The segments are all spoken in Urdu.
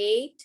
8,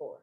4।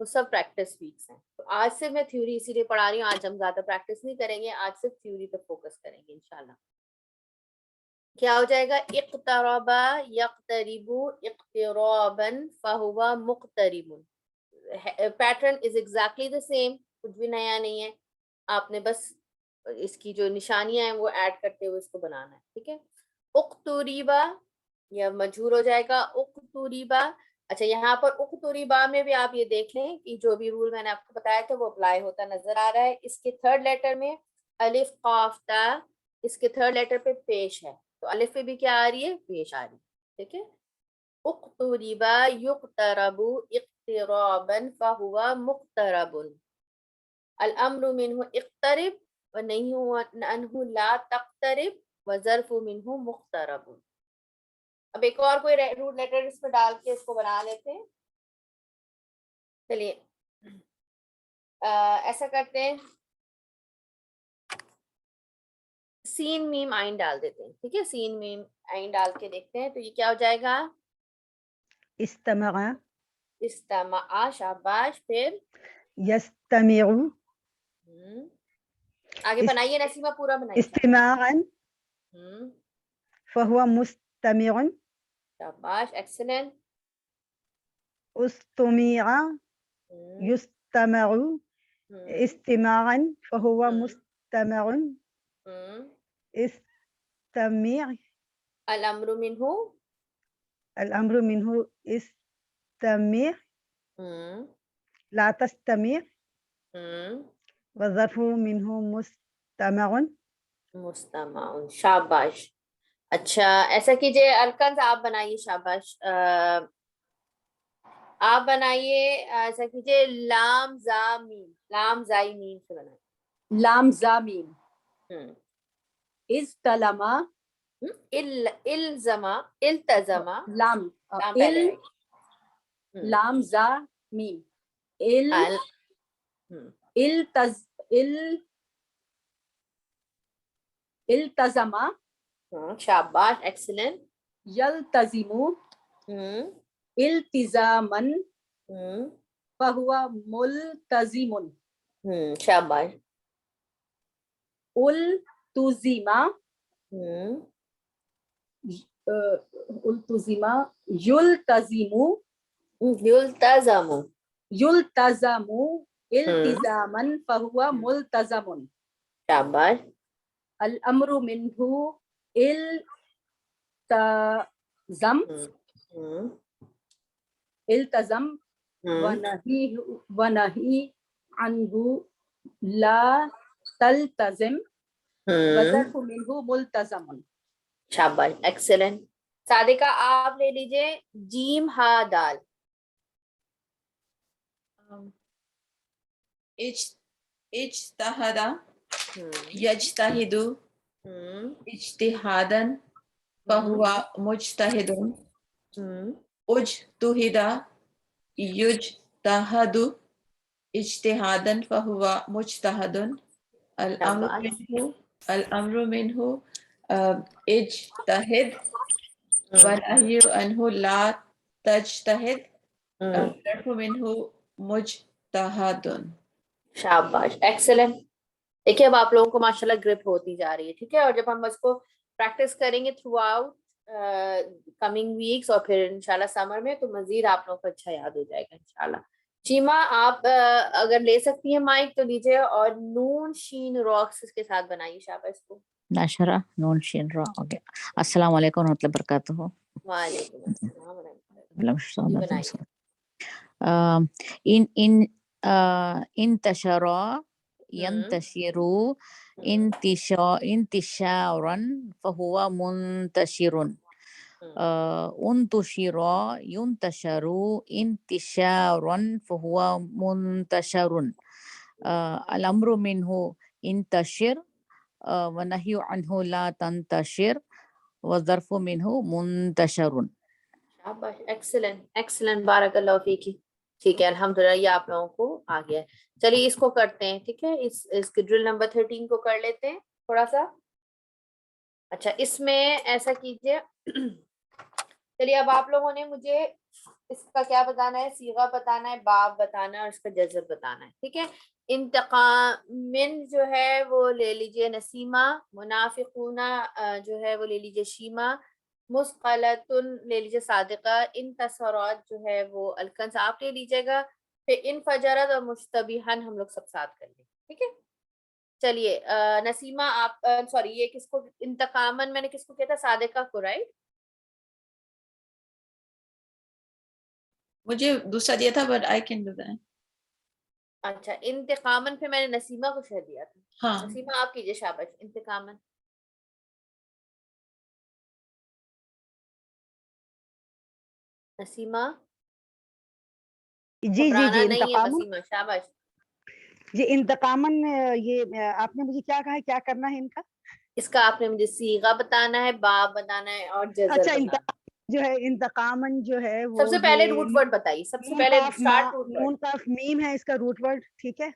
وہ سب پریکٹس ویکس ہیں. تو آج سے میں تھیوری اسی لیے پڑھا رہی ہوں, آج ہم زیادہ پریکٹس نہیں کریں گے, آج صرف تھیوری پہ فوکس کریں گے انشاءاللہ. کیا ہو جائے گا؟ اقترب یقترب اقترابا فہو مقترب. Pattern is exactly the same, کچھ بھی نیا نہیں ہے, آپ نے بس اس کی جو نشانیاں ہیں وہ ایڈ کرتے ہوئے اس کو بنانا ہے. ٹھیک ہے. اقتریبا یا مجہور ہو جائے گا اقتریبا. اچھا یہاں پر اقتریبا میں بھی آپ یہ دیکھ لیں کہ جو بھی رول میں نے آپ کو بتایا تھا وہ اپلائی ہوتا نظر آ رہا ہے. اس کے تھرڈ لیٹر میں الف قاف تا, اس کے تھرڈ لیٹر پہ پیش ہے, تو الف پہ بھی کیا آ رہی ہے؟ پیش آ رہی ہے. ٹھیک ہے. اقتریبا یقترب اقترابا فہو مقترب. الامر منہ اقترب ونہی عنہ لا تقترب وظرف منہ مقترب. اب ایک اور کوئی روٹ لیٹر اس میں ڈال کے اس کو بنا لیتے ہیں. چلیے ایسا کرتے ہیں, سین میم آئین ڈال دیتے ہیں. ٹھیک ہے, سین میم آئین ڈال کے دیکھتے ہیں تو یہ کیا ہو جائے گا؟ استمع استمع. شاباش. پھر یستمع آگے بنائیے نسیمہ, پورا بنائیے. استماعا فهو مستمع. شاباش, ایکسلنٹ. استمع يستمع استماعا فهو مستمع. استمع الامر منہ الأمر منه استمع لا تستمع والظرف منه مستمع. مستمع. شاباش. اچھا ایسا کیجئے الکنز, آپ بنائیے. شاباش. آپ بنائیے, ایسا کیجئے لام زا میم, لام زائی میم سے بنائیے. لام زا میم. استلما الزما التزما. لام پہلے آئی. لام زا میم. التزما. شاباش, ایکسلنٹ. یلتزمو التزاما فہو ملتزم. شاباش. التزما التزما یلتزمو یلتزم. یلتزمو التزاما فہو ملتزم. شاباش. الامر منہ التزم التزم ونہی عنہ لا تلتزم وظرف منہ ملتزم. شاباش, ایکسلنٹ. صادقہ آپ لے لیجئے جیم ہا دال. اجتہد یجتہد اجتہادا فہو مجتہد. اجتہد یجتہد اجتہادا فہو مجتہد. الامر منہ اجتہد ونہی عنہ لا تجتہد الظرف منہ مجتہد. شاباش, ایکسلنٹ. دیکھیے اب آپ لوگوں کو ماشاءاللہ گرپ ہوتی جا رہی ہے. ٹھیک ہے, اور جب ہم اس کو پریکٹس کریں گے تھرو آؤٹ کمنگ ویکس اور پھر انشاءاللہ سمر میں, تو مزید آپ لوگوں کو اچھا یاد ہو جائے گا انشاءاللہ. چیما آپ اگر لے سکتی ہیں مائک تو لیجیے, اور نون شین راکس اس کے ساتھ بنائیے. شاباش اس کو. ناشرہ نون شین را. اوکے, السلام علیکم ورحمۃ اللہ وبرکاتہ. وعلیکم السلام ورحمۃ اللہ. انتشرا ینتشرو انتشارا فہو منتشر. انتشرا ینتشرو انتشارا فہو منتشر. الامر منہ انتشر ونہی عنہ لا تنتشر وظرف منہ منتشر. شاباش, ایکسلنٹ ایکسلنٹ, بارک اللہ فیکی. ٹھیک ہے, الحمدللہ یہ آپ لوگوں کو آ گیا ہے. چلیے اس کو کرتے ہیں. ٹھیک ہے, اس کے ڈرل نمبر 13 کو کر لیتے ہیں تھوڑا سا. اچھا اس میں ایسا کیجئے, چلیے اب آپ لوگوں نے مجھے اس کا کیا بتانا ہے؟ صیغہ بتانا ہے، باب بتانا ہے اور اس کا جزر بتانا ہے. ٹھیک ہے. انتقام من جو ہے وہ لے لیجئے نسیمہ، منافقون جو ہے وہ لے لیجئے شیما، مثقلتن لے لیجئے صادقہ، انتصارات جو ہے وہ الکنس آپ لے لیجئے گا، پھر انفجرت اور مشتبہن ہم لوگ سب ساتھ کر لیں. ٹھیک ہے. چلیے نسیمہ آپ سوری یہ کس کو انتقامن میں نے کس کو کیا تھا؟ صادقہ کو، رائٹ؟ مجھے دوسرا دیا تھا but I can do that. اچھا انتقامن پھر میں نے نسیمہ کو شہر دیا تھا. ہاں نسیمہ آپ کیجئے شاباش. انتقامن نسیمہ، جی جی گھبرانا جی نہیں ہے انتقام وسیمہ. شاباش. جی انتقامن یہ آپ نے مجھے کیا کہا ہے، کیا کرنا ہے ان کا؟ اس کا آپ نے مجھے صیغہ بتانا ہے، باب بتانا ہے اور جزر اچھا بتانا ہے. جو ہے انتقامن جو ہے سب وہ سے پہلے یہ روٹ ورڈ بتائیے، سب سے نون پہلے قاف اسٹارٹ روٹ ورڈ. نون قاف میم ہے اس کا روٹ ورڈ. ٹھیک ہے.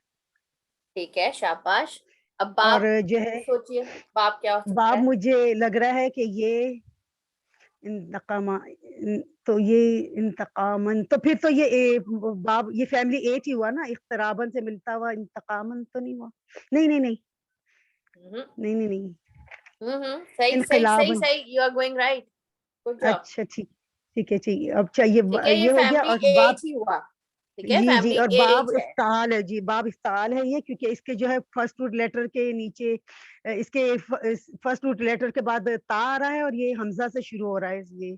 ٹھیک ہے شاباش. اب اور باپ جو ہے سوچئے باپ کیا ہو سکتا باب ہے؟ مجھے لگ رہا ہے کہ یہ انتقام، تو یہ انتقامن تو پھر تو یہ باب یہ فیملی 8 ہی ہوا نا. اقترابن سے ملتا ہوا انتقامن تو نہیں ہوا. نہیں نہیں نہیں نہیں نہیں نہیں صحیح صحیح صحیح انقلابن. صحیح. You are going right. Good job. اچھا ٹھیک ٹھیک ہے ٹھیک ہے. اب چاہیے ٹھیک ہے، یہ یہ ہو گیا. فیملی اور باب 8 ہی ہوا. ٹھیک ہے، جی جی فیملی اور باب 8 ہے. افتعال ہے. جی باب افتعال ہے یہ، کیونکہ اس کے جو ہے فرسٹ روٹ لیٹر کے نیچے اس کے فرسٹ روٹ لیٹر کے بعد تا آ رہا ہے اور یہ حمزہ سے شروع ہو رہا ہے. یہ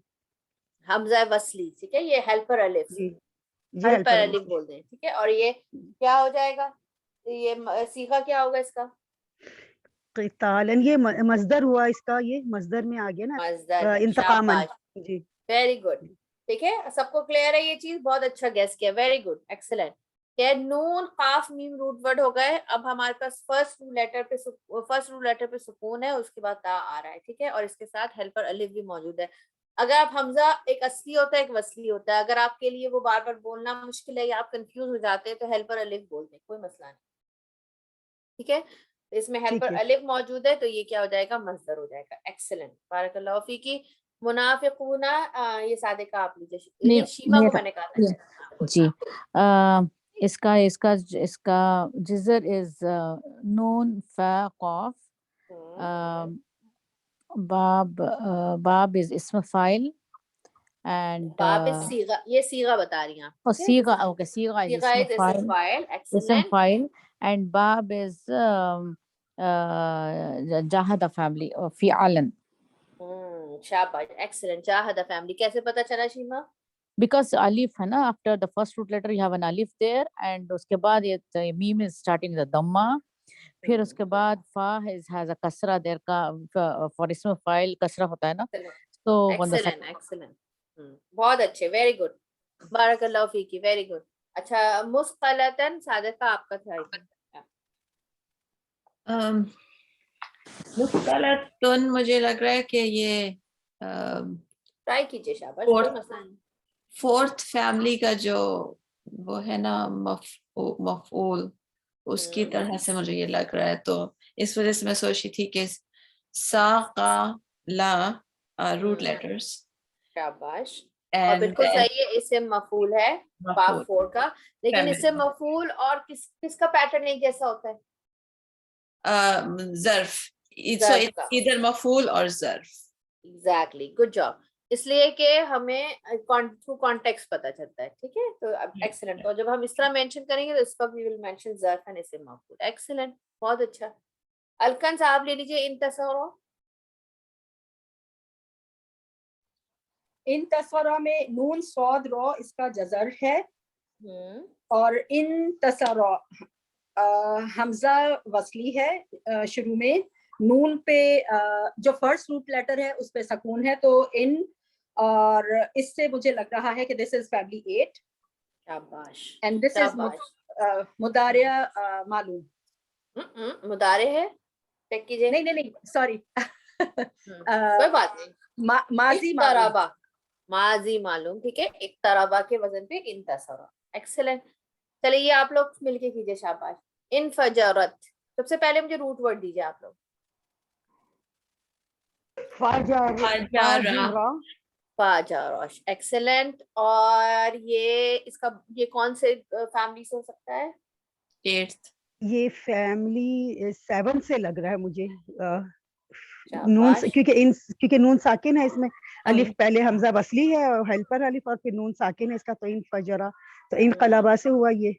حمزہ وصلی. ٹھیک ہے، یہ ہیلپر الف، جی جی ہیلپر ہیلپر الف بول دیں. ٹھیک ہے. اور یہ کیا ہو جائے گا؟ یہ صیغہ کیا ہوگا اس کا؟ قتالن. یہ مصدر ہوا اس کا، یہ مصدر میں آ گیا نا مصدر ہے. انتقامن. شاباش. جی ویری گڈ. ٹھیک ہے، سب کو کلیئر ہے یہ چیز؟ بہت اچھا گیس کیا. Very good, excellent. نون قاف میم روٹ ورڈ ہو گئے. اب ہمارے پاس فرسٹ روٹ لیٹر پہ سکون ہے، اس کے بعد تا آ رہا ہے. ٹھیک ہے. اور اس کے ساتھ ہیلپر الف بھی موجود ہے. اگر آپ حمزہ ایک اصلی ہوتا ہے ایک وصلی ہوتا ہے، اگر آپ کے لیے وہ بار بار بولنا مشکل ہے یا آپ کنفیوز ہو جاتے ہیں تو ہیلپر الف بول دیں، کوئی مسئلہ نہیں. ٹھیک ہے. اس میں ٹھیک ہیلپر ہے. الف موجود ہے تو یہ کیا ہو جائے گا؟ مصدر ہو جائے گا. ایکسلنٹ، بارک اللہ فیکی. منافقون یہ صادقہ آپ لیجیے. نہیں شیما کو میرا میں نے کہا تھا. جی اس کا جزر از نون فا قاف. باب از اسم فاعل اینڈ باب صیغہ، یہ صیغہ بتا رہی ہیں آپ. صیغہ. اوکے صیغہ از صیغہ اسم is اسم فاعل. فاعل. اسم ایکسلنٹ. فاعل اینڈ باب از جاہد فیملی فعلن. شاباش، ایکسلنٹ. جاہد فیملی کیسے پتا چلا شیما؟ Because alif ہے نا after the first root letter you have an alif there and اس کے بعد یہ meme is starting the dhamma. پھر اس کے بعد فا has a kasra there کا for اسم فاعل kasra ہوتا ہے نا. So when the excellent excellent. بہت اچھے، ویری گڈ، بارک اللہ فیکی. Very good. اچھا مثقلتن صادقہ آپ کا تھا. مختلطن مجھے لگ رہا ہے کہ یہ ٹرائی کیجیے. شاباش، کوئی مسئلہ نہیں. فورتھ فیملی کا جو وہ ہے نا مفعول، اس کی طرح سے مجھے یہ لگ رہا ہے. تو اس وجہ سے میں سوچی تھی کہ سا قا لا روٹ لیٹرز. شاباش. اور بالکل صحیح ہے، اسم مفعول ہے باب 4 کا. لیکن اسم مفعول اور کس کا پیٹرن ایک جیسا ہوتا ہے؟ ظرف. ادھر مفعول اور ظرف. Exactly, good job. اس لیے کہ ہمیں تھرو کانٹیکسٹ پتہ چلتا ہے. ٹھیک ہے. تو ایکسلنٹ. تو جب ہم اس طرح مینشن کریں گے تو اس وقت وی ول مینشن ظرف اینڈ اسم مفعول. ایکسلنٹ، بہت اچھا. الکن صاحب لے لیجیے انتصارو. انتصارا میں نون صاد رو اس کا جزر ہے. اور انتصارا حمزہ وصلی ہے شروع میں. نون پہ جو فرسٹ روٹ لیٹر ہے اس پہ سکون ہے تو ان. اور اس سے مجھے لگ رہا ہے کہ دس از فیملی 8. شاباش. اینڈ دس از مضارع معلوم. مضارع ہے. چیک کیجیے. نہیں سوری کوئی بات نہیں. ماضی اقترابا، ماضی معلوم. ٹھیک ہے. اقترابا کے وزن پہ انتصارا. ایکسلنٹ. چلیے یہ آپ لوگ مل کے کیجیے. شاباش. انفجرت. سب سے پہلے مجھے روٹ ورڈ دیجیے آپ لوگ. فاجر. فاجاروش, ایکسلنٹ. اور یہ کون سے فیملی سے ہو سکتا ہے؟ 8th. یہ فیملی 7 سے لگ رہا ہے مجھے. نون شاباش. کیونکہ نون ساکن ہے اس میں, الف پہلے حمزہ وصلی ہے اور ہیلپر الف اور پھر نون ساکن ہے اس کا, تو انفجرا, تو انقلابا سے ہوا یہ.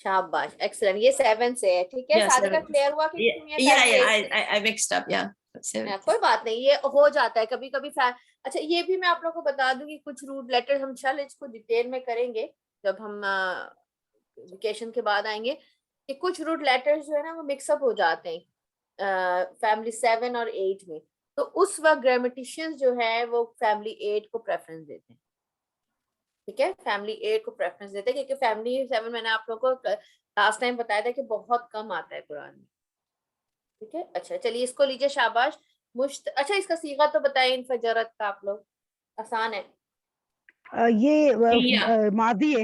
شاباش, ایکسلنٹ. یہ 7 سے ہے, ٹھیک ہے. Yeah, صادقہ 7. کلیئر ہوا کہ تم یہ Yeah, family yeah, eight سے؟ I mixed up, yeah. 7. کوئی بات نہیں, یہ ہو جاتا ہے کبھی کبھی. اچھا یہ بھی میں آپ لوگوں کو بتا دوں کہ کچھ روٹ لیٹر ہم انشاءاللہ اس کو ڈیٹیل میں کریں گے جب ہم ویکیشن کے بعد آئیں گے, کہ کچھ روٹ لیٹر جو ہے نا وہ مکس اپ ہو جاتے ہیں فیملی 7 اور 8 میں. تو اس وقت گرامیٹیشینز جو ہے وہ فیملی 8 کو پریفرنس دیتے ہیں, ٹھیک ہے. فیملی 8 کو پریفرنس دیتے ہیں کیونکہ فیملی 7 میں نے آپ لوگوں کو لاسٹ ٹائم بتایا تھا کہ بہت کم آتا ہے قرآن میں, ٹھیک ہے. اچھا چلیے اس کو لیجیے, شاباش. اچھا اس کا صیغہ تو بتائیں انفجرت کا, آپ لوگ آسان ہے. یہ ماضی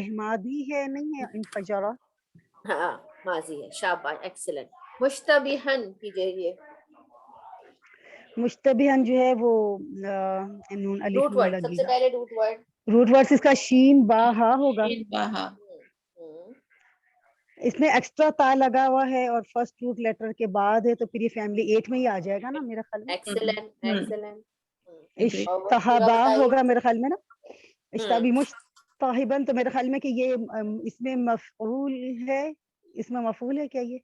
ہے نہیں ہے انفجرا. ہاں ماضی ہے, شاباش, ایکسلنٹ. مشتبہن کیجیے. یہ مشتبہن جو ہے وہ نون الف روٹ نون ورڈ, سب لگے سے گا. پہلے روٹ ورڈ. روٹ ورڈ اس کا شین با ہا ہوگا. شین باہا. اس میں ایکسٹرا تا لگا ہوا ہے اور فرسٹ روٹ لیٹر کے بعد ہے, تو پھر یہ فیملی 8 میں ہی آ جائے گا نا میرا خیال میں. Excellent, excellent. اشتہبا ہوگا میرے خیال میں نا, اشتہبی مشتہبن. تو میرے خیال میں کہ یہ اس میں مفعول ہے, اس میں مفعول ہے کیا یہ؟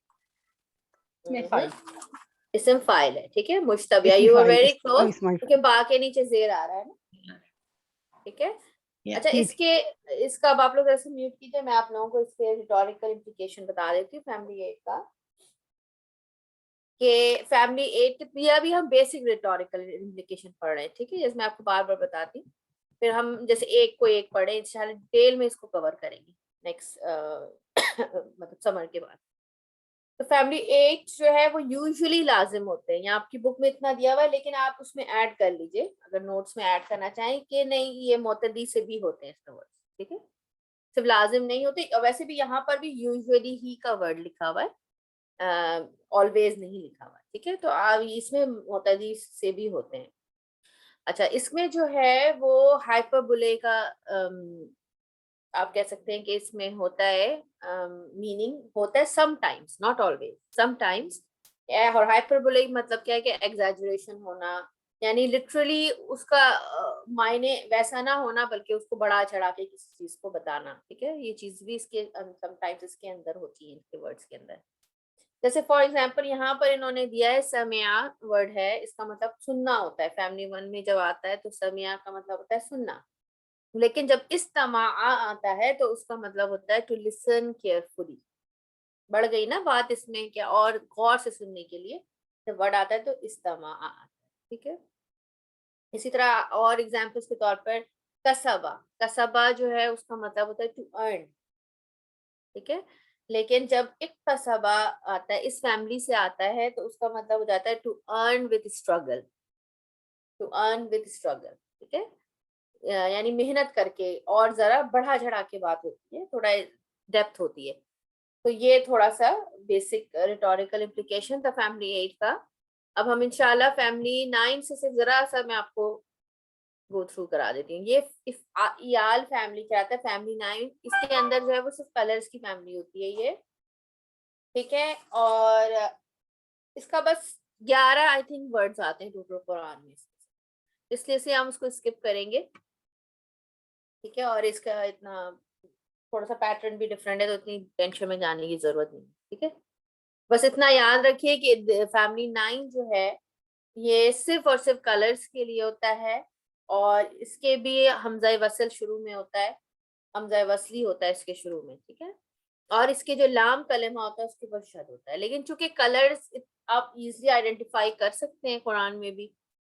اسم فاعل ہے, ٹھیک ہے. مشتبہ, یو آر ویری کلوز, اسماعیل. کیونکہ با کے نیچے زیر آ رہا ہے نا, ٹھیک ہے. اچھا اس کا اب آپ لوگ ایسے میوٹ کیجیے, میں آپ لوگوں کو اس کے ریٹوریکل امپلیکیشن بتا دیتی ہوں فیملی 8 کا. کہ فیملی 8 یہ ابھی ہم بیسک ریٹوریکل امپلیکیشن پڑھ رہے ہیں, ٹھیک ہے, جس میں آپ کو بار بار بتاتی ہوں. پھر ہم جیسے ایک کو ایک پڑھیں, انشاءاللہ ڈیٹیل میں اس کو کور کریں گے نیکسٹ مطلب سمر کے بعد. تو فیملی 8 جو ہے وہ یوزلی لازم ہوتے ہیں, یہاں آپ کی بک میں اتنا دیا ہوا ہے, لیکن آپ اس میں ایڈ کر لیجئے اگر نوٹس میں ایڈ کرنا چاہیں کہ نہیں یہ معتدی سے بھی ہوتے ہیں اس کا ورڈ, ٹھیک ہے, صرف لازم نہیں ہوتے. اور ویسے بھی یہاں پر بھی یوزلی ہی کا ورڈ لکھا ہوا ہے, آلویز نہیں لکھا ہوا ہے, ٹھیک ہے. تو اس میں معتدی سے بھی ہوتے ہیں. اچھا اس میں جو ہے وہ ہائپربولے کا آپ کہہ سکتے ہیں کہ اس میں ہوتا ہے میننگ ہوتا ہے some times, not always, some times. اور ہائپربولے مطلب کیا ہے کہ ایگزیجریشن ہونا, یعنی لٹرلی اس کا معنی ویسا نہ ہونا بلکہ اس کو بڑا چڑھا کے کسی چیز کو بتانا, ٹھیک ہے. یہ چیز بھی اس کے سم ٹائمز اس کے اندر ہوتی ہے, ان کے ورڈز کے اندر. جیسے فار ایگزامپل یہاں پر انہوں نے دیا ہے سمعا ورڈ ہے, اس کا مطلب سننا ہوتا ہے. فیملی 1 میں جب آتا ہے تو سمعا کا مطلب ہوتا ہے سننا, لیکن جب استماع آتا ہے تو اس کا مطلب ہوتا ہے ٹو لسن کیئرفلی. بڑھ گئی نا بات اس میں, کیا اور غور سے سننے کے لیے جب ورڈ آتا ہے تو استماع آتا ہے, ٹھیک ہے. اسی طرح اور ایگزامپلس کے طور پر کسبا, کسبا جو ہے اس کا مطلب ہوتا ہے ٹو ارن, ٹھیک ہے. لیکن جب اکتسبا آتا ہے, اس فیملی سے آتا ہے, تو اس کا مطلب ہو جاتا ہے to earn with struggle, to earn with struggle, ٹھیک ہے. یعنی محنت کر کے, اور ذرا بڑھا چڑھا کے بات ہوتی ہے, تھوڑا ڈیپتھ ہوتی ہے. تو یہ تھوڑا سا بیسک ریٹوریکل امپلیکیشن تھا فیملی 8 کا. اب ہم انشاءاللہ فیملی 9 سے ذرا سا میں آپ کو گو تھرو کرا دیتی ہوں. یہ ایال فیملی کیا آتا ہے, فیملی 9 اس کے اندر جو ہے وہ صرف کلرز کی فیملی ہوتی ہے یہ, ٹھیک ہے. اور اس کا بس 11 آئی تھنک ورڈز آتے ہیں ٹوٹل قرآن میں, اس لیے سے ہم اس کو اسکپ کریں گے, ٹھیک ہے. اور اس کا اتنا تھوڑا سا پیٹرن بھی ڈفرینٹ ہے, تو اتنی ٹینشن میں جانے کی ضرورت نہیں, ٹھیک ہے. بس اتنا یاد رکھیے کہ فیملی 9 جو ہے یہ صرف اور صرف کلرز کے لیے ہوتا ہے, اور اس کے بھی حمزہ وصل شروع میں ہوتا ہے, حمزہ وصلی ہوتا ہے اس کے شروع میں, ٹھیک ہے. اور اس کے جو لام کلمہ ہوتا ہے اس کے اوپر شد ہوتا ہے. لیکن چونکہ کلرز آپ ایزلی آئیڈینٹیفائی کر سکتے ہیں قرآن میں بھی,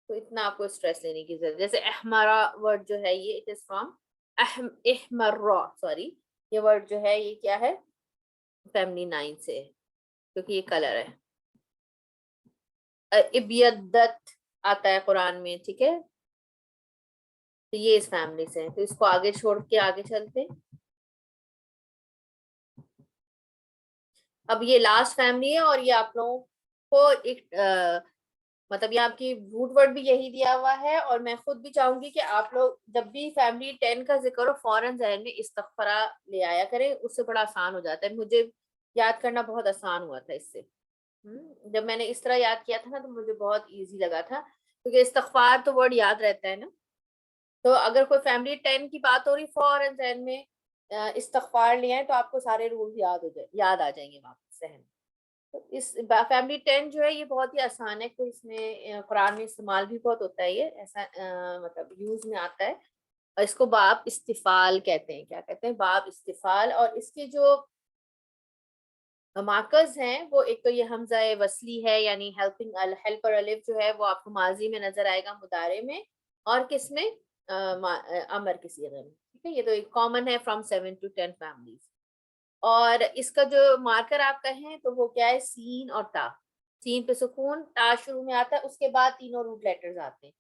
تو اتنا آپ کو اسٹریس لینے کی ضرورت. جیسے احمرا ورڈ جو ہے یہ اٹ از فرام احمرا, سوری, یہ ورڈ جو ہے یہ کیا ہے, فیملی 9 سے ہے, کیونکہ یہ کلر ہے. ابیدت آتا ہے قرآن میں, ٹھیک ہے, تو یہ اس فیملی سے ہے. تو اس کو آگے چھوڑ کے آگے چلتے ہیں. اب یہ لاسٹ فیملی ہے, اور یہ آپ لوگوں کو ایک مطلب یہ آپ کی روٹ ورڈ بھی یہی دیا ہوا ہے. اور میں خود بھی چاہوں گی کہ آپ لوگ جب بھی فیملی 10 کا ذکر ہو فوراً ذہن میں استغفرہ لے آیا کریں, اس سے بڑا آسان ہو جاتا ہے. مجھے یاد کرنا بہت آسان ہوا تھا اس سے. جب میں نے اس طرح یاد کیا تھا نا تو مجھے بہت ایزی لگا تھا, کیونکہ استغفار تو ورڈ یاد رہتا ہے نا. تو اگر کوئی فیملی 10 کی بات ہو رہی فوراً ذہن میں استغفار لے آئیں تو آپ کو سارے رول یاد آ جائیں گے واپس ذہن. تو اس فیملی 10 جو ہے یہ بہت ہی آسان ہے, کوئی اس میں قرآن میں استعمال بھی بہت ہوتا ہے, یہ ایسا مطلب یوز میں آتا ہے. اور اس کو باب استفال کہتے ہیں. کیا کہتے ہیں؟ باب استفال. اور اس کے جو مارکرز ہیں وہ ایک تو یہ حمزہ وصلی ہے, یعنی ہیلپر الف جو ہے وہ آپ کو ماضی میں نظر آئے گا, مضارع میں, اور کس میں؟ امر کے صیغے میں. ٹھیک ہے, یہ تو ایک کامن ہے فرام 7 to 10 فیملیز. اور اس کا جو مارکر آپ کہیں تو وہ کیا ہے؟ سین اور تا. سین پہ سکون, تا شروع میں آتا ہے, اس کے بعد تینوں روٹ لیٹرز آتے ہیں.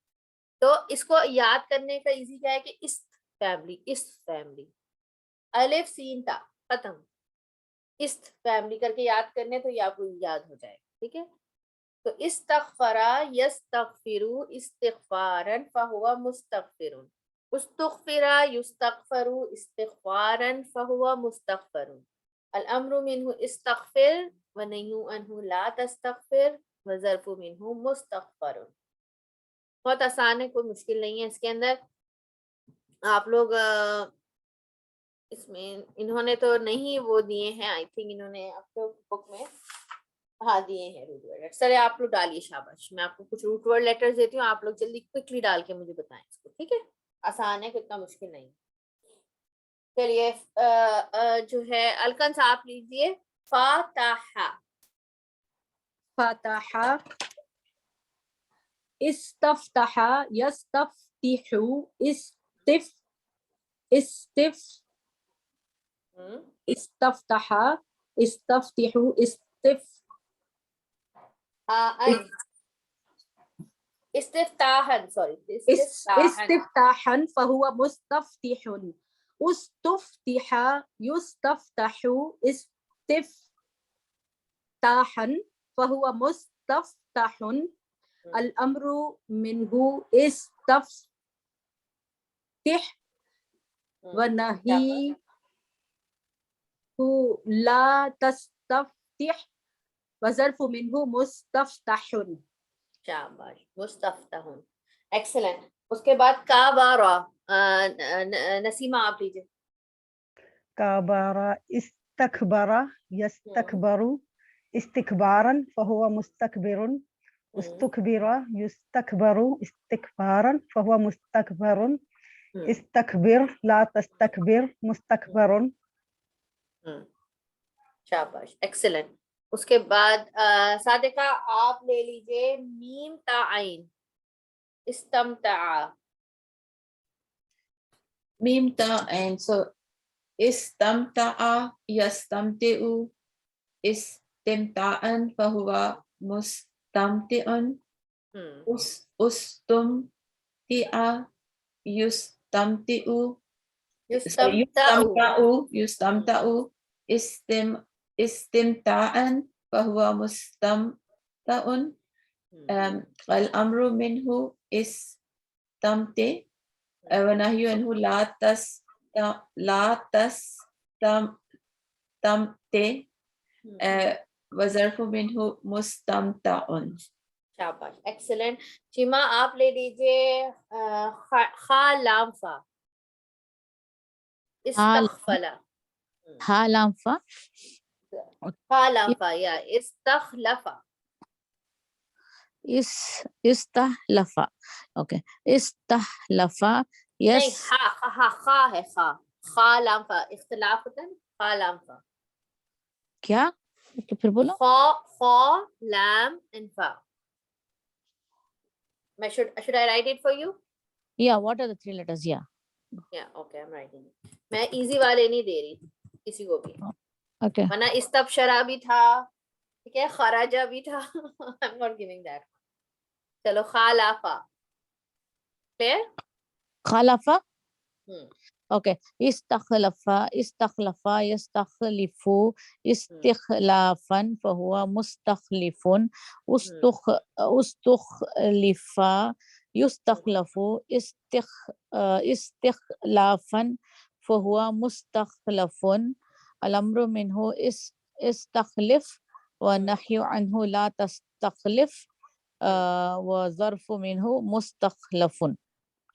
تو اس کو یاد کرنے کا ایزی کیا ہے کہ اس فیملی الف سین تا ختم, اس فیملی کر کے یاد کرنے تو یہ آپ کو یاد ہو جائے. ٹھیک ہے, تو استغفرا یستغفرو استغفارا فہو مستغفر, استغفرا یستغفرو استغفارا فہو مستغفر, الامر منہ استغفر ونہی عنہ لا تستغفر وظرف منہ مستغفر. بہت آسان ہے, کوئی مشکل نہیں ہے اس کے اندر. آپ لوگ اس میں انہوں نے تو نہیں وہ دیے ہیں, آئی تھنک انہوں نے آپ کو بک میں ہاں دیے ہیں روٹ ورڈ لیٹر. چلے آپ لوگ ڈالیے, شاباش. میں آپ کو کچھ روٹ ورڈ لیٹرز دیتی ہوں, آپ لوگ جلدی کوئکلی ڈال کے مجھے بتائیں اس کو. ٹھیک ہے, آسان ہے, اتنا مشکل نہیں. چلیے جو ہے الکنس آپ لیجیے. فاتحہ, فتح, استفتح یستفتح, استفتح استفتح استفتاحن, سوری استفتاحا فهو مستفتح, استفتح یستفتح استفتاحا فهو مستفتح, الامر منه استفتح ونهی لا تستفتح وظرف منه مستفتح. شاباش, مستفتح. ایکسلنٹ. اس کے بعد کابارا, نسیمہ آپ لیجیے. کابارا استکبر یستکبر استکبارا فهو مستکبر, استکبر یستکبر استکبارا فهو مستکبر, استکبر لا تستکبر مستکبر. شاباش, ایکسلنٹ. اس کے بعد صادقہ آپ لے لیجیے میم تا عین. استمتع, میم تا عین. So استمتع یستمتع استمتاعا فهو مستمتع, استمتع یستمتع يستمتع استمتاعا فهو مستمتع, الأمر منه استمتع ونهي عنه لا تستمتع وظرف منه مستمتع. شاباش, ایکسلنٹ. شیما آپ لے لیجیے خا لام فا. استغفلا, ہا لام فا, خا لام فا یا استخلفا. استحلفا. اوکے, استحلفا نہیں, یس خا ہے, خا لام فا. اختلاف ہوتا ہے نا, خا لام فا. کیا پھر بولو. خا لام and فا. Should I write it for you? Yeah, what are the 3 letters? Yeah. Yeah, okay, I'm writing it. میں ایزی والے نہیں دے رہی کسی کو بھی, Okay. ورنہ استبشرا بھی تھا, ٹھیک ہے, خراجہ بھی تھا. I'm not giving that. چلو خالافا. Clear? خالفا. Okay. Istakhlafa yastakhlifu istikhlafan fahuwa mustakhlifun. Ustukhlifa yustakhlafu istikhlafan fahuwa mustakhlafun. Al-amru minhu istakhlif wa nahyu anhu la tastakhlif wa zarfu minhu mustakhlafun.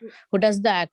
who does the act.